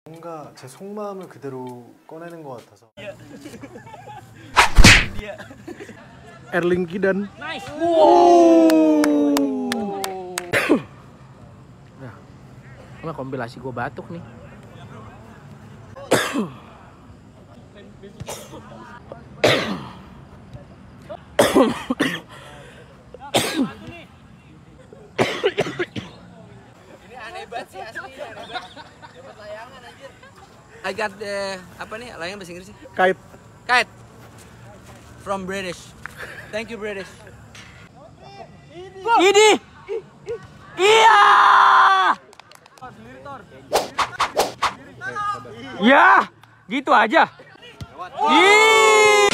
뭔가 제 속마음을 그대로 꺼내는 것 같아서. Erling Kidan. Nice. Nah, ini kompilasi gue batuk nih. Ini aneh banget sih asli, aneh banget. Dapat layangan anjir. I got the apa nih layangan bahasa Inggris sih? Kite. Kite. From British. Thank you British. Ini. Iya. Ya, gitu aja. Ih.